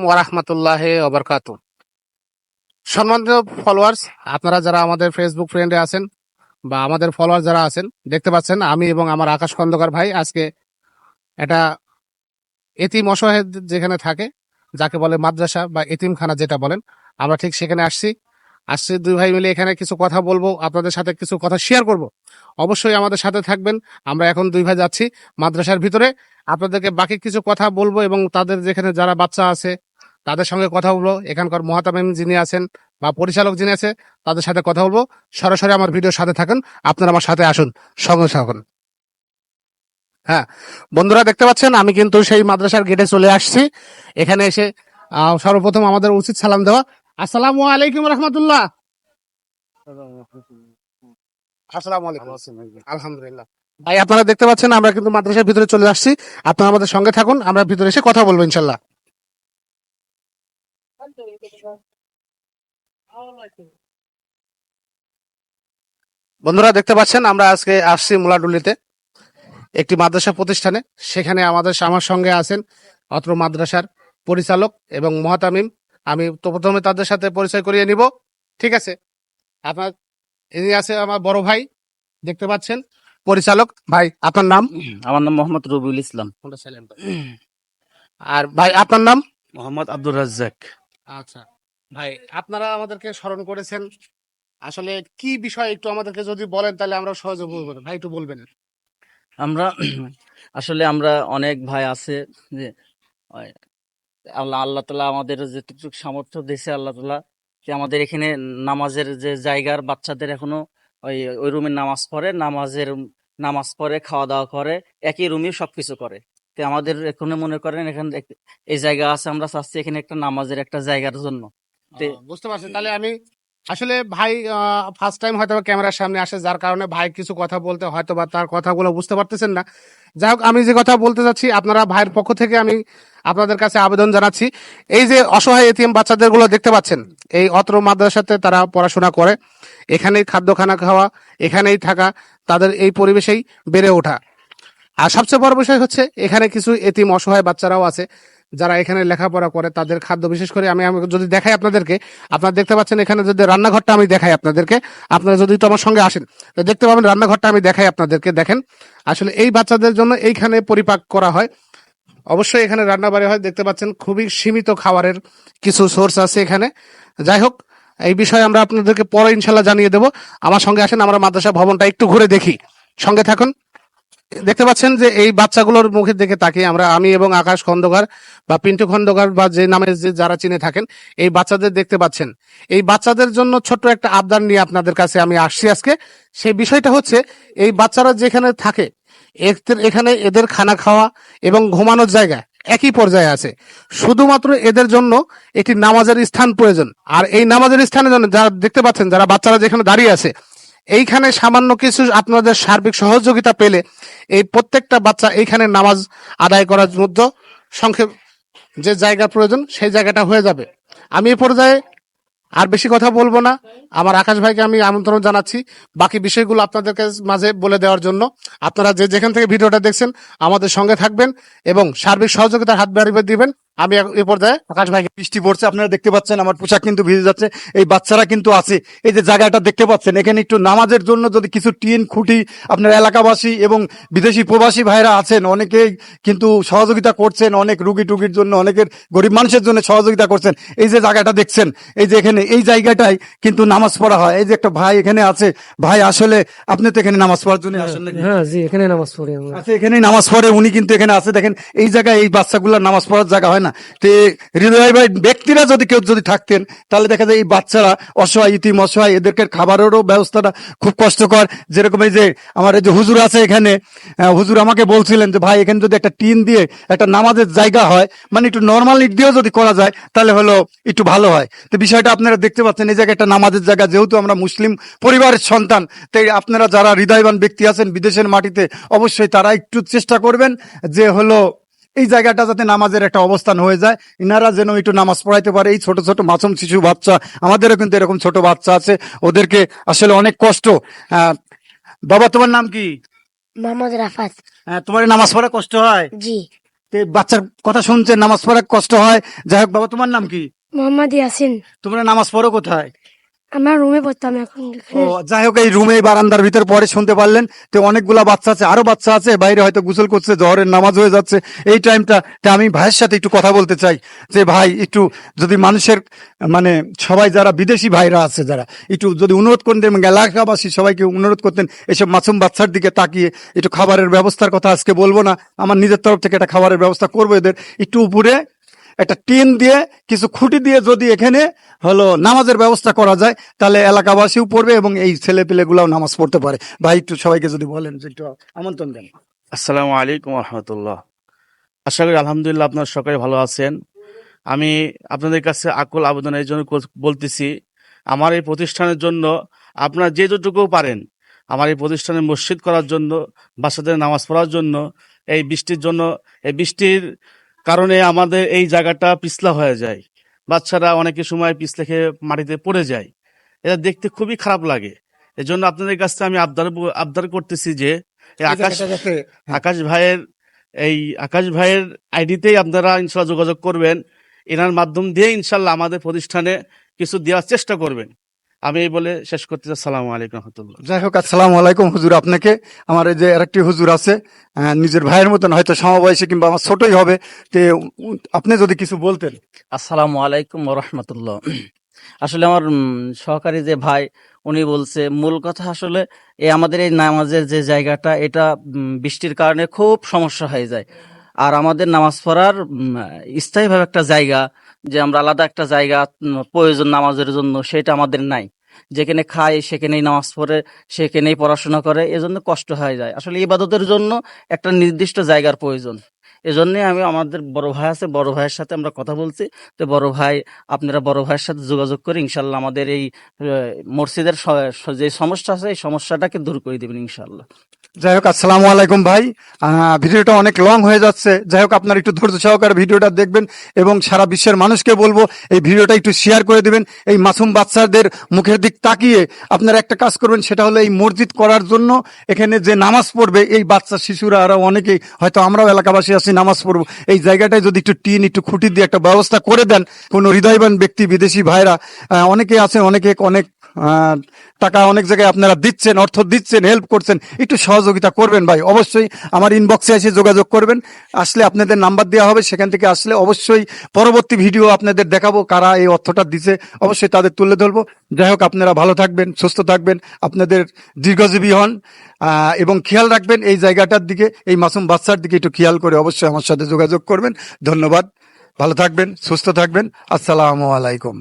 ওয়া রাহমাতুল্লাহি ওয়া বারাকাতুহু। সম্মানিত ফলোয়ার্স, আপনারা যারা আমাদের ফেসবুক ফ্রেন্ডে আছেন বা আমাদের ফলোয়ার যারা আছেন, দেখতে পাচ্ছেন আমি এবং আমার আকাশ খন্দকার ভাই আজকে এটা এতিম অসহায় যেখানে থাকে, যাকে বলে মাদ্রাসা বা এতিমখানা যেটা বলেন, আমরা ঠিক সেখানে আসছি। দুই ভাই মিলে এখানে কিছু কথা বলবো, আপনাদের সাথে কিছু কথা শেয়ার করব। অবশ্যই আমাদের সাথে থাকবেন। আমরা এখন দুই ভাই যাচ্ছি মাদ্রাসার ভিতরে, আপনাদেরকে বাকি কিছু কথা বলবো এবং তাদের যেখানে যারা বাচ্চা আছে তাদের সঙ্গে কথা বলবো। এখানকার মহাতামিম যিনি আছেন বা পরিচালক যিনি আছে তাদের সাথে কথা বলবো। সরাসরি আমার ভিডিওর সাথে থাকুন, আপনারা আমার সাথে আসুন, সঙ্গে থাকুন। হ্যাঁ বন্ধুরা, দেখতে পাচ্ছেন আমি কিন্তু সেই মাদ্রাসার গেটে চলে আসছি। এখানে এসে সর্বপ্রথম আমাদের উচিত সালাম দেওয়া। আসসালামু আলাইকুম রহমতুল্লাহ। আসসালামু আলাইকুম। আলহামদুলিল্লাহ। ভাই আপনারা দেখতে পাচ্ছেন আমরা কিন্তু মাদ্রাসার ভিতরে চলে আসছি। আপনারা আমাদের সঙ্গে থাকুন, আমরা ভিতরে এসে কথা বলবো ইনশাল্লাহ। বন্ধুরা দেখতে পাচ্ছেন আমরা আজকে আসছি মুলাডুলিতে একটি মাদ্রাসা প্রতিষ্ঠানে। সেখানে আমার সঙ্গে আছেন অত্র মাদ্রাসার পরিচালক এবং মহাতামিম। আমি তো প্রথমে তাদের সাথে পরিচয় করিয়ে নিব, ঠিক আছে? আপনার ইনি আছে আমার বড় ভাই, দেখতে পাচ্ছেন পরিচালক। ভাই আপনার নাম? আমার নাম মোহাম্মদ রবিউল ইসলাম। আর ভাই আপনার নাম? মোহাম্মদ আব্দুর রাজ্জাক। আচ্ছা ভাই, আপনারা আমাদেরকে স্মরণ করেছেন, আসলে কি বিষয় একটু আমাদেরকে যদি বলেন তাহলে আমরা সহজে বুঝবো। ভাই একটু বলবেন? আমরা অনেক ভাই আছে যে ওই আল্লাহ তাআলা আমাদের যেটুকু সামর্থ্য দিয়েছে, আল্লাহ তাআলা যে আমাদের এখানে নামাজের যে জায়গার বাচ্চাদের এখনো ওই রুমে নামাজ পড়ে খাওয়া দাওয়া করে, একই রুমে সবকিছু করে। তো আমাদের এখানে মনে করেন এখানে এই জায়গা আছে, আমরা চাচ্ছি এখানে একটা নামাজের একটা জায়গার জন্য। বুঝতে পারছি। তাহলে আমি আসলে ভাই ফার্স্ট টাইম হয়তো ক্যামেরার সামনে আসে, যার কারণে ভাই কিছু কথা বলতে হয়তো বা তার কথাগুলো বুঝতে পারতেছেন না। যাই হোক, আমি যে কথা বলতে চাচ্ছি, আপনারা ভাইয়ের পক্ষ থেকে আমি আপনাদের কাছে আবেদন জানাচ্ছি। এই যে অসহায় এতিম বাচ্চাদের গুলো দেখতে পাচ্ছেন, এই অত্র মাদ্রাসাতে তারা পড়াশোনা করে, এখানেই খাদ্যখানা খাওয়া, এখানেই থাকা, তাদের এই পরিবেশেই বেড়ে ওঠা। আর সবচেয়ে বড় বিষয় হচ্ছে এখানে কিছু এতিম অসহায় বাচ্চারাও আছে যারা এখানে লেখাপড়া করে। তাদের খাদ্য, বিশেষ করে আমি যদি দেখাই আপনাদেরকে, আপনারা দেখতে পাচ্ছেন এখানে যদি রান্নাঘরটা আমি দেখাই আপনাদেরকে, আপনারা যদি তো আমার সঙ্গে আসেন তো দেখতে পাবেন রান্নাঘরটা আমি দেখাই আপনাদেরকে। দেখেন আসলে এই বাচ্চাদের জন্য এইখানে পরিপাক করা হয়। অবশ্যই এখানে রান্না বাড়ি হয়, দেখতে পাচ্ছেন খুবই সীমিত খাবারের কিছু সোর্স আছে এখানে। যাই হোক, এই বিষয়ে আমরা আপনাদেরকে পরে ইনশাল্লাহ জানিয়ে দেবো। আমার সঙ্গে আসেন, আমরা মাদ্রাসা ভবনটা একটু ঘুরে দেখি, সঙ্গে থাকুন। দেখতে পাচ্ছেন যে এই বাচ্চাগুলোর মুখের দিকে তাকিয়ে আমি এবং আকাশ খন্দকার বা পিন্টু খন্দকার বা যে নামে যে যারা চিনে থাকেন, এই বাচ্চাদের দেখতে পাচ্ছেন। এই বাচ্চাদের জন্য ছোট্ট একটা আবদার নিয়ে আপনাদের কাছে আমি আসছি আজকে। সেই বিষয়টা হচ্ছে, এই বাচ্চারা যেখানে থাকে এখানে এদের খানা খাওয়া এবং ঘুমানোর জায়গা একই পর্যায়ে আছে। শুধুমাত্র এদের জন্য একটি নামাজের স্থান প্রয়োজন। আর এই নামাজের স্থানের জন্য যারা দেখতে পাচ্ছেন, যারা বাচ্চারা যেখানে দাঁড়িয়ে আছে, এইখানে সামান্য কিছু আপনাদের সার্বিক সহযোগিতা পেলে এই প্রত্যেকটা বাচ্চা এইখানে নামাজ আদায় করার মধ্যে সংক্ষেপ যে জায়গা প্রয়োজন সেই জায়গাটা হয়ে যাবে। আমি এই পর্যায়ে আর বেশি কথা বলবো না। আমার আকাশ ভাইকে আমি আমন্ত্রণ জানাচ্ছি বাকি বিষয়গুলো আপনাদেরকে মাঝে বলে দেওয়ার জন্য। আপনারা যে যেখান থেকে ভিডিওটা দেখছেন আমাদের সঙ্গে থাকবেন এবং সার্বিক সহযোগিতার হাত বাড়িয়ে দিবেন। আমি এই পর্যায়ে আকাশ ভাইকে। বৃষ্টি পড়ছে, আপনারা দেখতে পাচ্ছেন আমার পোশাক কিন্তু ভিজে যাচ্ছে। এই বাচ্চারা কিন্তু আছে, এই যে জায়গাটা দেখতে পাচ্ছেন, এখানে একটু নামাজের জন্য যদি কিছু টিন খুঁটি আপনার এলাকাবাসী এবং বিদেশি প্রবাসী ভাইরা আছেন, অনেকেই কিন্তু সহযোগিতা করছেন, অনেক রুগী টুগির জন্য, অনেকের গরিব মানুষের জন্য সহযোগিতা করছেন। এই যে জায়গাটা দেখছেন, এই যে এখানে এই জায়গাটায় কিন্তু নামাজ পড়া হয়। এই যে একটা ভাই এখানে আছে, ভাই আসলে আপনি তো এখানে নামাজ পড়ার জন্য আসেন নাকি? হ্যাঁ জি, এখানে নামাজ পড়ি আমরা। আচ্ছা, এখানেই নামাজ পড়ে উনি কিন্তু এখানে আছে। দেখেন এই জায়গায় এই বাচ্চাগুলোর নামাজ পড়ার জায়গা হয় না। তো হৃদয় ভাই ব্যক্তিরা যদি কেউ যদি থাকতেন তাহলে দেখা যায় এই বাচ্চারা অসহায়, ইতিম অসহায়, এদেরকে খাবারেরও ব্যবস্থাটা খুব কষ্টকর। যেরকম এই যে আমার এই যে হুজুর আছে এখানে, হুজুর আমাকে বলছিলেন যে ভাই এখানে যদি একটা টিন দিয়ে একটা নামাজের জায়গা হয়, মানে একটু নর্মাল ইট দিয়েও যদি করা যায় তাহলে হলো একটু ভালো হয়। তো বিষয়টা আপনারা দেখতে পাচ্ছেন, এই জায়গায় একটা নামাজের জায়গা, যেহেতু আমরা মুসলিম পরিবারের সন্তান, তাই আপনারা যারা হৃদয়বান ব্যক্তি আছেন বিদেশের মাটিতে, অবশ্যই তারা একটু চেষ্টা করবেন যে হলো এই জায়গাটা যাতে নামাজের একটা অবস্থান হয়ে যায়, ইনারা যেন একটু নামাজ পড়াইতে পারে। এই ছোট ছোট মাসুম শিশু বাচ্চা, আমাদেরও কিন্তু এরকম ছোট বাচ্চা আছে, ওদেরকে আসলে অনেক কষ্ট। বাবা তোমার নাম কি? মোহাম্মদ রাফাত। তোমার নামাজ পড়া কষ্ট হয়? জি। তো তো এই বাচ্চার কথা শুনছেন, নামাজ পড়া কষ্ট হয়। যাই হোক বাবা, তোমার নাম কি? মোহাম্মদ ইয়াসিন। তোমরা নামাজ পড়ো কোথায়? আমরা রুমে পড়তাম এখন ও এখানে। যাই হোক, এই রুমে বারান্দার ভিতর পরে শুনতে পারলেন। তো অনেকগুলা বাচ্চা আছে, আরো বাচ্চা আছে বাইরে হয়তো গোসল করছে, জহরের নামাজ হয়ে যাচ্ছে এই টাইমটা। তা আমি ভাইয়ের সাথে একটু কথা বলতে চাই যে ভাই, একটু যদি মানুষের মানে সবাই যারা বিদেশি ভাইরা আছে যারা একটু যদি অনুরোধ করতেন এবং এলাকাবাসী সবাইকে অনুরোধ করতেন এসব মাসুম বাচ্চার দিকে তাকিয়ে একটু খাবারের ব্যবস্থার কথা আজকে বলবো না, আমার নিজের তরফ থেকে একটা খাবারের ব্যবস্থা করবো। এদের একটু উপরে একটা টিন দিয়ে কিছু খুঁটি দিয়ে যদি এখানে নামাজের ব্যবস্থা করা যায় তাহলে এলাকাবাসীও পড়বে এবং এই ছেলে পেলে গুলাও নামাজ পড়তে পারে। ভাই একটু সবাইকে যদি বলেন যে একটু আমন্ত্রণ দেন। আসসালামু আলাইকুম রহমতুল্লাহ। আশা করি আলহামদুলিল্লাহ আপনারা সবাই ভালো আছেন। আমি আপনাদের কাছে আকুল আবেদন এই জন্য বলতেছি, আমার এই প্রতিষ্ঠানের জন্য আপনারা যে যতটুকু পারেন আমার এই প্রতিষ্ঠানে মসজিদ করার জন্য, বাচ্চাদের নামাজ পড়ার জন্য, এই বৃষ্টির কারণে আমাদের এই জায়গাটা পিছলা হয়ে যায়, বাচ্চারা অনেকে সময় পিছলে খেয়ে মাটিতে পড়ে যায়, এটা দেখতে খুবই খারাপ লাগে। এজন্য আপনাদের কাছে আমি আবদার করতেছি যে এই আকাশ ভাইয়ের আইডিতেই আপনারা ইনশাল্লাহ যোগাযোগ করবেন, এনার মাধ্যম দিয়ে ইনশাল্লাহ আমাদের প্রতিষ্ঠানে কিছু দেওয়ার চেষ্টা করবেন। আমি এই বলে শেষ করতে চাই। আসসালামু আলাইকুম রহমতুল্লাহ। যাই হোক, আসসালামু আলাইকুম হুজুর আপনাকে। আমার এই যে আরেকটি হুজুর আছে, নিজের ভাইয়ের মতন, হয়তো সমবয়সী কিংবা আমার ছোটই হবে, তো আপনি যদি কিছু বলতেন। আসসালামু আলাইকুম রহমতুল্লাহ। আসলে আমার সহকারী যে ভাই উনি বলছে, মূল কথা আসলে আমাদের এই নামাজের যে জায়গাটা, এটা বৃষ্টির কারণে খুব সমস্যা হয়ে যায়। আর আমাদের নামাজ পড়ার স্থায়ীভাবে একটা জায়গা, যে আমরা আলাদা একটা জায়গা প্রয়োজন নামাজের জন্য, সেটা আমাদের নাই। যেখানে খায় সেখানেই নামাজ পড়ে, সেখানেই পড়াশোনা করে, এজন্য কষ্ট হয়ে যায়। আসলে ইবাদতের জন্য একটা নির্দিষ্ট জায়গার প্রয়োজন। এজন্য আমি, আমাদের বড় ভাই আছে, বড় ভাইয়ের সাথে আমরা কথা বলছি। তো বড় ভাই, আপনারা বড় ভাইয়ের সাথে যোগাযোগ করে ইনশাল্লাহ আমাদের এই মসজিদের যে সমস্যা আছে এই সমস্যাটাকে দূর করে দিবেন ইনশাল্লাহ। যাই হোক, আসসালামু আলাইকুম ভাই। ভিডিওটা অনেক লং হয়ে যাচ্ছে, যাই হোক আপনার একটু ধৈর্য সহকারে ভিডিওটা দেখবেন এবং সারা বিশ্বের মানুষকে বলবো এই ভিডিওটা একটু শেয়ার করে দিবেন। এই মাসুম বাচ্চাদের মুখের দিক তাকিয়ে আপনারা একটা কাজ করবেন, সেটা হলো এই মসজিদ করার জন্য এখানে যে নামাজ পড়বে এই বাচ্চা শিশুরা, আরো অনেকেই হয়তো আমরাও এলাকাবাসী আছি নামাজ পড়বো, এই জায়গাটায় যদি একটু টিন একটু খুঁটি দিয়ে একটা ব্যবস্থা করে দেন, কোনো হৃদয়বান ব্যক্তি বিদেশি ভাইরা অনেকে আছে, অনেক টাকা অনেক জায়গায় আপনারা দিচ্ছেন, অর্থ দিচ্ছেন, হেল্প করছেন, একটু সহযোগিতা করবেন ভাই। অবশ্যই আমার ইনবক্সে এসে যোগাযোগ করবেন, আসলে আপনাদের নাম্বার দেওয়া হবে, সেখান থেকে আসলে অবশ্যই পরবর্তী ভিডিও আপনাদের দেখাবো, কারা এই অর্থটা দিছে অবশ্যই তাদের তুলে ধরবো। যাই হোক, আপনারা ভালো থাকবেন, সুস্থ থাকবেন, আপনাদের দীর্ঘজীবী হন এবং খেয়াল রাখবেন এই জায়গাটার দিকে, এই মাসুম বাচ্চার দিকে একটু খেয়াল করে অবশ্যই আমার সাথে যোগাযোগ করবেন। ধন্যবাদ, ভালো থাকবেন, সুস্থ থাকবেন। আসসালামু আলাইকুম।